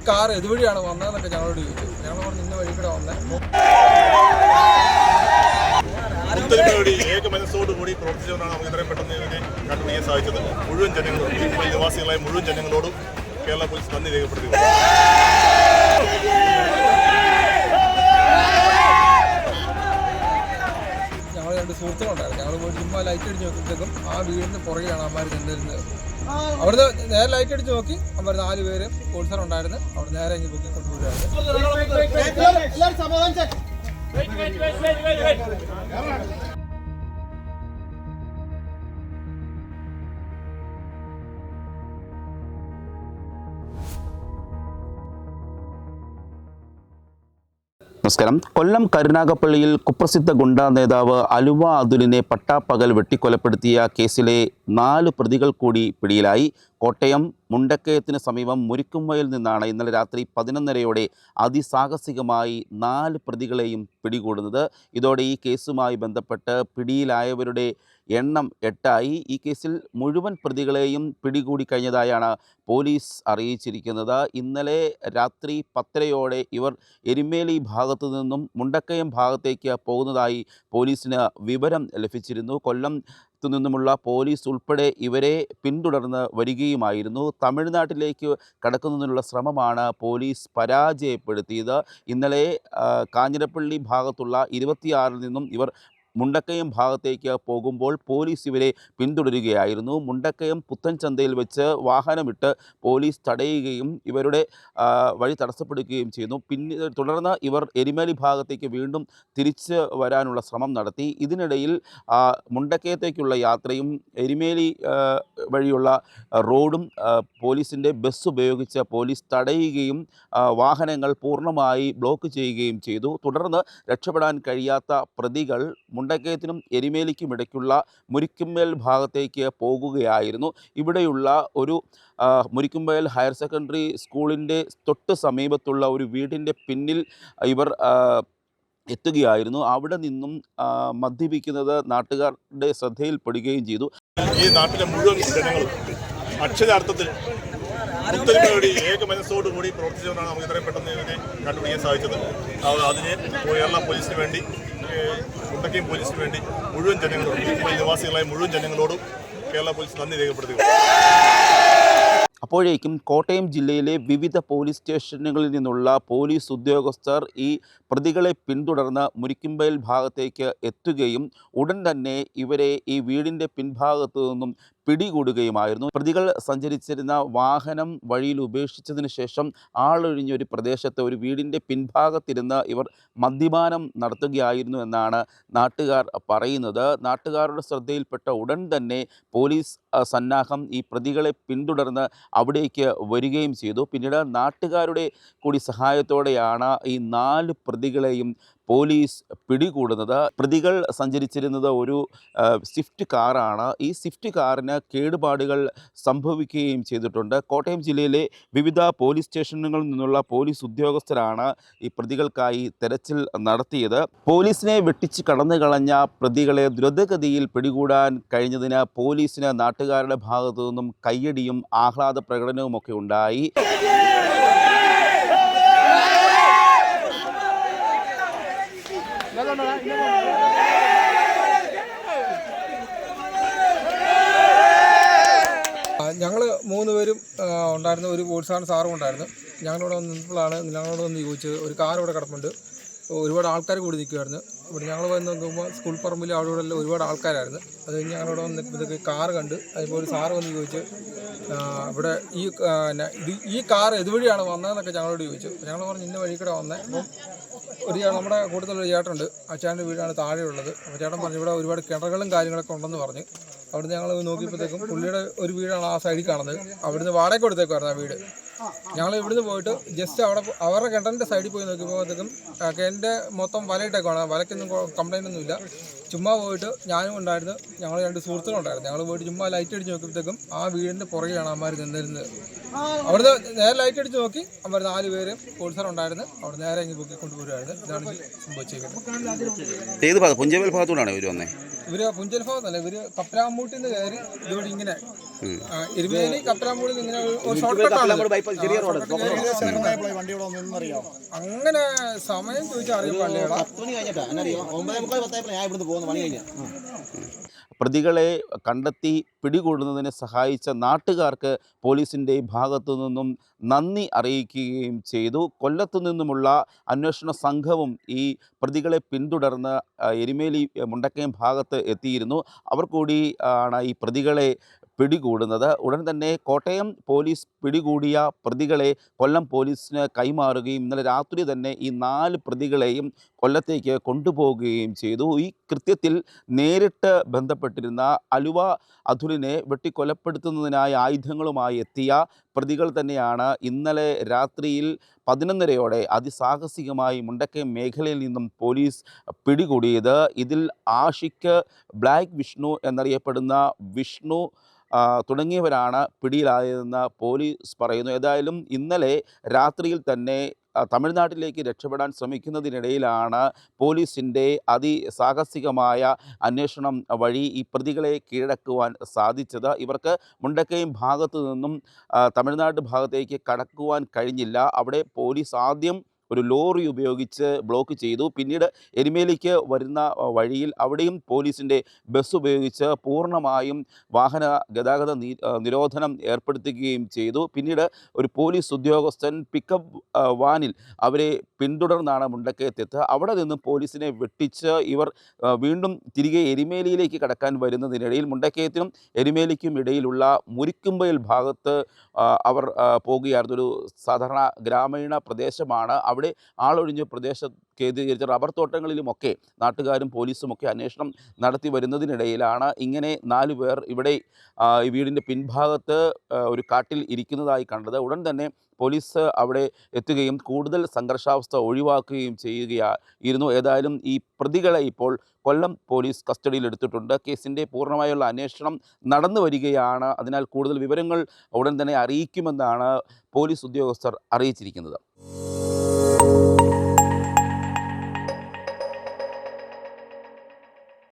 Car ഇതുവഴിയാണ് വന്നതെന്നൊക്കെ ഞങ്ങളോട് ചോദിച്ചു. ഞങ്ങൾ പറഞ്ഞു ഇന്ന വഴി കൂടെ വന്നേ. മനസ്സോടുകൂടി പ്രവർത്തിച്ചുകൊണ്ടാണ് നമുക്ക് ഇത്രയും പെട്ടെന്ന് ഇതിനെ കണ്ടുപിടിക്കാൻ സാധിച്ചത്. മുഴുവൻ ജനങ്ങളോടും നിവാസികളായ മുഴുവൻ ജനങ്ങളോടും കേരള പോലീസ് നന്ദി രേഖപ്പെടുത്തി. ഞങ്ങൾ രണ്ട് സുഹൃത്തുക്കളുണ്ടായിരുന്നു. ഞങ്ങൾ പോയി ചുമ്മാ ലൈറ്റ് അടിച്ച് നോക്കിയപ്പോഴത്തേക്കും ആ വീടിന് പുറകെയാണ് അമ്മമാർ ചെന്നിരുന്നത്. അവിടുന്ന് നേരെ ലൈറ്റ് അടിച്ച് നോക്കി അവർ 4 പേര് പോലീസുകാരുണ്ടായിരുന്നു. അവിടെ നേരെ ഇങ്ങനെ പൊക്കി കൊണ്ടുപോയിരുന്നു. നമസ്കാരം. കൊല്ലം കരുനാഗപ്പള്ളിയിൽ കുപ്രസിദ്ധ ഗുണ്ടാ നേതാവ് അലുവ അതുലിനെ പട്ടാപ്പകൽ വെട്ടിക്കൊലപ്പെടുത്തിയ കേസിലെ 4 പ്രതികൾ കൂടി പിടിയിലായി. കോട്ടയം മുണ്ടക്കയത്തിന് സമീപം മുരിക്കുംവയലിൽ നിന്നാണ് ഇന്നലെ രാത്രി 11:30 അതിസാഹസികമായി 4 പ്രതികളെയും പിടികൂടുന്നത്. ഇതോടെ ഈ കേസുമായി ബന്ധപ്പെട്ട് പിടിയിലായവരുടെ എണ്ണം 8ആയി. ഈ കേസിൽ മുഴുവൻ പ്രതികളെയും പിടികൂടി കഴിഞ്ഞതായാണ് പോലീസ് അറിയിച്ചിരിക്കുന്നത്. ഇന്നലെ രാത്രി 10:30 ഇവർ എരുമേലി ഭാഗത്തു നിന്നും മുണ്ടക്കയം ഭാഗത്തേക്ക് പോകുന്നതായി പോലീസിന് വിവരം ലഭിച്ചിരുന്നു. കൊല്ലം നിന്നുമുള്ള പോലീസ് ഉൾപ്പെടെ ഇവരെ പിന്തുടർന്ന് വരികയുമായിരുന്നു. തമിഴ്നാട്ടിലേക്ക് കടക്കുന്നതിനുള്ള ശ്രമമാണ് പോലീസ് പരാജയപ്പെടുത്തിയത്. ഇന്നലെ കാഞ്ഞിരപ്പള്ളി ഭാഗത്തുള്ള 26-ൽ നിന്നും ഇവർ മുണ്ടക്കയം ഭാഗത്തേക്ക് പോകുമ്പോൾ പോലീസ് ഇവരെ പിന്തുടരുകയായിരുന്നു. മുണ്ടക്കയം പുത്തൻചന്തയിൽ വെച്ച് വാഹനമിട്ട് പോലീസ് തടയുകയും ഇവരുടെ വഴി തടസ്സപ്പെടുകയും ചെയ്യുന്നു. തുടർന്ന് ഇവർ എരുമേലി ഭാഗത്തേക്ക് വീണ്ടും തിരിച്ച് വരാനുള്ള ശ്രമം നടത്തി. ഇതിനിടയിൽ മുണ്ടക്കയത്തേക്കുള്ള യാത്രയും എരുമേലി വഴിയുള്ള റോഡും പോലീസിൻ്റെ ബസ് ഉപയോഗിച്ച് പോലീസ് തടയുകയും വാഹനങ്ങൾ പൂർണ്ണമായി ബ്ലോക്ക് ചെയ്യുകയും ചെയ്തു. തുടർന്ന് രക്ഷപ്പെടാൻ കഴിയാത്ത പ്രതികൾ മുണ്ടക്കയത്തിനും എരുമേലിക്കും ഇടയ്ക്കുള്ള മുരിക്കുംവയൽ ഭാഗത്തേക്ക് പോകുകയായിരുന്നു. ഇവിടെയുള്ള ഒരു മുരിക്കുംവയൽ ഹയർ സെക്കൻഡറി സ്കൂളിൻ്റെ തൊട്ട് സമീപത്തുള്ള ഒരു വീടിൻ്റെ പിന്നിൽ ഇവർ എത്തുകയായിരുന്നു. അവിടെ നിന്നും മദ്യപിക്കുന്നത് നാട്ടുകാരുടെ ശ്രദ്ധയിൽപ്പെടുകയും ചെയ്തു. ഈ നാട്ടിലെ മുഴുവൻ ജനങ്ങളും അക്ഷരാർത്ഥത്തിൽ മനസ്സോടുകൂടി പ്രവർത്തിച്ചുകൊണ്ടാണ് നമുക്ക് ഇത്രയും പെട്ടെന്ന് ഇതിനെ കണ്ടുപിടിക്കാൻ സാധിച്ചത്. അതിന് കേരള പോലീസിന് വേണ്ടി, മുണ്ടക്കയം പോലീസിന് വേണ്ടി മുഴുവൻ ജനങ്ങളോടും നിവാസികളായ മുഴുവൻ ജനങ്ങളോടും കേരള പോലീസ് നന്ദി രേഖപ്പെടുത്തി. അപ്പോഴേക്കും കോട്ടയം ജില്ലയിലെ വിവിധ പോലീസ് സ്റ്റേഷനുകളിൽ നിന്നുള്ള പോലീസ് ഉദ്യോഗസ്ഥർ ഈ പ്രതികളെ പിന്തുടർന്ന് മുരിക്കുംവയൽ ഭാഗത്തേക്ക് എത്തുകയും ഉടൻ തന്നെ ഇവരെ ഈ വീടിൻ്റെ പിൻഭാഗത്തു നിന്നും പിടികൂടുകയുമായിരുന്നു. പ്രതികൾ സഞ്ചരിച്ചിരുന്ന വാഹനം വഴിയിൽ ഉപേക്ഷിച്ചതിന് ശേഷം ആളൊഴിഞ്ഞൊരു പ്രദേശത്ത് ഒരു വീടിൻ്റെ പിൻഭാഗത്തിരുന്ന് ഇവർ മദ്യപാനം നടത്തുകയായിരുന്നു എന്നാണ് നാട്ടുകാർ പറയുന്നത്. നാട്ടുകാരുടെ ശ്രദ്ധയിൽപ്പെട്ട ഉടൻ തന്നെ പോലീസ് സന്നാഹം ഈ പ്രതികളെ പിന്തുടർന്ന് അവിടേക്ക് വരികയും ചെയ്തു. പിന്നീട് നാട്ടുകാരുടെ കൂടി സഹായത്തോടെയാണ് ഈ 4 പ്രതികളെയും പോലീസ് പിടികൂടുന്നത്. പ്രതികൾ സഞ്ചരിച്ചിരുന്നത് ഒരു സ്വിഫ്റ്റ് കാറാണ്. ഈ സ്വിഫ്റ്റ് കാറിന് കേടുപാടുകൾ സംഭവിക്കുകയും ചെയ്തിട്ടുണ്ട്. കോട്ടയം ജില്ലയിലെ വിവിധ പോലീസ് സ്റ്റേഷനുകളിൽ നിന്നുള്ള പോലീസ് ഉദ്യോഗസ്ഥരാണ് ഈ പ്രതികൾക്കായി തെരച്ചിൽ നടത്തിയത്. പോലീസിനെ വെട്ടിച്ച് കടന്നു കളഞ്ഞ പ്രതികളെ ദ്രുതഗതിയിൽ പിടികൂടാൻ കഴിഞ്ഞതിന് പോലീസിന് നാട്ടുകാരുടെ ഭാഗത്തു നിന്നും കയ്യടിയും ആഹ്ലാദ പ്രകടനവുമൊക്കെ ഉണ്ടായി. ഞങ്ങൾ 3 പേരും ഉണ്ടായിരുന്നു. ഒരു പോലീസുകാരൻ സാറും ഉണ്ടായിരുന്നു. ഞങ്ങളിവിടെ നിന്നപ്പോഴാണ് ഞങ്ങളോട് വന്ന് ചോദിച്ചത്, ഒരു കാർ ഇവിടെ കിടപ്പുണ്ട്, ഒരുപാട് ആൾക്കാർ കൂടി നിൽക്കുമായിരുന്നു. ഇവിടെ ഞങ്ങൾ വന്ന് നോക്കുമ്പോൾ സ്കൂൾ പറമ്പിൽ അവിടെ ഇവിടെ എല്ലാം ഒരുപാട് ആൾക്കാരായിരുന്നു. അത് കഴിഞ്ഞ് ഞങ്ങളിവിടെ വന്ന് നിൽക്കുമ്പോഴത്തേക്ക് കാർ കണ്ട് അതുപോലെ സാറ് വന്ന് ചോദിച്ച് ഇവിടെ ഈ കാർ ഇതുവഴിയാണ് വന്നതെന്നൊക്കെ ഞങ്ങളോട് ചോദിച്ചു. ഞങ്ങൾ പറഞ്ഞു ഇന്ന വഴി കൂടെ വന്നത്. അപ്പം നമ്മുടെ കൂട്ടത്തിലൊരു ചേട്ടനുണ്ട്, അച്ഛൻ്റെ വീടാണ് താഴെയുള്ളത്. അപ്പോൾ ചേട്ടൻ പറഞ്ഞു ഇവിടെ ഒരുപാട് കിണറുകളും കാര്യങ്ങളൊക്കെ ഉണ്ടെന്ന് പറഞ്ഞ്. അവിടുന്ന് ഞങ്ങൾ നോക്കിയപ്പോഴത്തേക്കും പുള്ളിയുടെ ഒരു വീടാണ് ആ സൈഡിൽ കാണുന്നത്. അവിടുന്ന് വാടക കൊടുത്തേക്കുമായിരുന്നു ആ വീട്. ഞങ്ങൾ ഇവിടുന്ന് പോയിട്ട് ജസ്റ്റ് അവരുടെ കിണറിൻ്റെ സൈഡിൽ പോയി നോക്കിയപ്പോഴത്തേക്കും കിണറിൻ്റെ മൊത്തം വലയിട്ടേക്കാണ്. വലയ്ക്കൊന്നും കംപ്ലൈൻ്റ് ഒന്നുമില്ല. ചുമ്മാ പോയിട്ട് ഞാനും ഉണ്ടായിരുന്നു, ഞങ്ങൾ 2 സുഹൃത്തുക്കളുണ്ടായിരുന്നു. ഞങ്ങൾ പോയിട്ട് ചുമ്മാ ലൈറ്റ് അടിച്ച് നോക്കിയപ്പോഴത്തേക്കും ആ വീടിൻ്റെ പുറകെയാണ് അമ്മമാർ നിന്നിരുന്നത്. അവിടുന്ന് നേരെ ലൈറ്റ് അടിച്ച് നോക്കി അമ്മമാർ 4 പേരും പോലീസുകാരുണ്ടായിരുന്നു. അവിടെ നേരെ ഇങ്ങ് പൊക്കി കൊണ്ടുപോരുമായിരുന്നു. ഇതാണ് സംഭവിച്ചേക്കുന്നത്. ഏത് ഭാഗം പുഞ്ചവേൽ ഭാഗത്തോടാണ് ഇവർ വന്നേ? ഇവര് പുഞ്ചൽ ഭാഗത്തല്ല, ഇവര് കപ്പലാമ്പൂട്ടിൽ നിന്ന് കയറി ഇതുവഴി ഇങ്ങനെ എരുമേലി കപ്പലാമ്പൂട്ടിൽ ഇങ്ങനെ ഒരു ഷോർട്ട് കട്ടാണ്. അങ്ങനെ സമയം ചോദിച്ചാൽ അറിയാൻ പാടില്ല. പ്രതികളെ കണ്ടെത്തി പിടികൂടുന്നതിന് സഹായിച്ച നാട്ടുകാർക്ക് പോലീസിൻ്റെ ഭാഗത്തു നിന്നും നന്ദി അറിയിക്കുകയും ചെയ്തു. കൊല്ലത്തു നിന്നുമുള്ള അന്വേഷണ സംഘവും ഈ പ്രതികളെ പിന്തുടർന്ന് എരുമേലി മുണ്ടക്കയം ഭാഗത്ത് എത്തിയിരുന്നു. അവർ കൂടി ആണ് ഈ പ്രതികളെ പിടികൂടുന്നത്. ഉടൻ തന്നെ കോട്ടയം പോലീസ് പിടികൂടിയ പ്രതികളെ കൊല്ലം പോലീസിന് കൈമാറുകയും ഇന്നലെ രാത്രി തന്നെ ഈ 4 പ്രതികളെയും കൊല്ലത്തേക്ക് കൊണ്ടുപോവുകയും ചെയ്തു. ഈ കൃത്യത്തിൽ നേരിട്ട് ബന്ധപ്പെട്ടിരുന്ന അലുവ അതുലിനെ വെട്ടിക്കൊലപ്പെടുത്തുന്നതിനായി ആയുധങ്ങളുമായി എത്തിയ പ്രതികൾ തന്നെയാണ് ഇന്നലെ രാത്രിയിൽ 11:30 അതിസാഹസികമായി മുണ്ടക്കയം മേഖലയിൽ നിന്നും പോലീസ് പിടികൂടിയത്. ഇതിൽ ആഷിഖ്, ബ്ലാക്ക് വിഷ്ണു എന്നറിയപ്പെടുന്ന വിഷ്ണു തുടങ്ങിയവരാണ് പിടിയിലായതെന്ന് പോലീസ് പറയുന്നു. ഏതായാലും ഇന്നലെ രാത്രിയിൽ തന്നെ തമിഴ്നാട്ടിലേക്ക് രക്ഷപ്പെടാൻ ശ്രമിക്കുന്നതിനിടയിലാണ് പോലീസിൻ്റെ അതിസാഹസികമായ അന്വേഷണം വഴി ഈ പ്രതികളെ കീഴടക്കുവാൻ സാധിച്ചത്. ഇവർക്ക് മുണ്ടക്കയം ഭാഗത്തു നിന്നും തമിഴ്നാട് ഭാഗത്തേക്ക് കടക്കുവാൻ കഴിഞ്ഞില്ല. അവിടെ പോലീസ് ആദ്യം ഒരു ലോറി ഉപയോഗിച്ച് ബ്ലോക്ക് ചെയ്തു. പിന്നീട് എരുമേലിക്ക് വരുന്ന വഴിയിൽ അവിടെയും പോലീസിൻ്റെ ബസ് ഉപയോഗിച്ച് പൂർണ്ണമായും വാഹന ഗതാഗത നിരോധനം ഏർപ്പെടുത്തുകയും ചെയ്തു. പിന്നീട് ഒരു പോലീസ് ഉദ്യോഗസ്ഥൻ പിക്കപ്പ് വാനിൽ അവരെ പിന്തുടർന്നാണ് മുണ്ടക്കയത്തെത്തുക. അവിടെ നിന്ന് പോലീസിനെ വെട്ടിച്ച് ഇവർ വീണ്ടും തിരികെ എരുമേലിയിലേക്ക് കടക്കാൻ വരുന്നതിനിടയിൽ മുണ്ടക്കയത്തിനും എരുമേലിക്കും ഇടയിലുള്ള മുരിക്കുംബയൽ ഭാഗത്ത് അവർ പോകുകയായിരുന്നു. ഒരു സാധാരണ ഗ്രാമീണ പ്രദേശമാണ്. അവിടെ ആളൊഴിഞ്ഞ പ്രദേശത്ത് കേന്ദ്രീകരിച്ച റബ്ബർ തോട്ടങ്ങളിലുമൊക്കെ നാട്ടുകാരും പോലീസുമൊക്കെ അന്വേഷണം നടത്തി വരുന്നതിനിടയിലാണ് ഇങ്ങനെ 4 പേർ ഇവിടെ ഈ വീടിൻ്റെ പിൻഭാഗത്ത് ഒരു കാട്ടിൽ ഇരിക്കുന്നതായി കണ്ടത്. ഉടൻ തന്നെ പോലീസ് അവിടെ എത്തുകയും കൂടുതൽ സംഘർഷാവസ്ഥ ഒഴിവാക്കുകയും ചെയ്യുകയായിരുന്നു. ഏതായാലും ഈ പ്രതികളെ ഇപ്പോൾ കൊല്ലം പോലീസ് കസ്റ്റഡിയിലെടുത്തിട്ടുണ്ട്. കേസിൻ്റെ പൂർണ്ണമായുള്ള അന്വേഷണം നടന്നു വരികയാണ്. അതിനാൽ കൂടുതൽ വിവരങ്ങൾ ഉടൻ തന്നെ അറിയിക്കുമെന്നാണ് പോലീസ് ഉദ്യോഗസ്ഥർ അറിയിച്ചിരിക്കുന്നത്.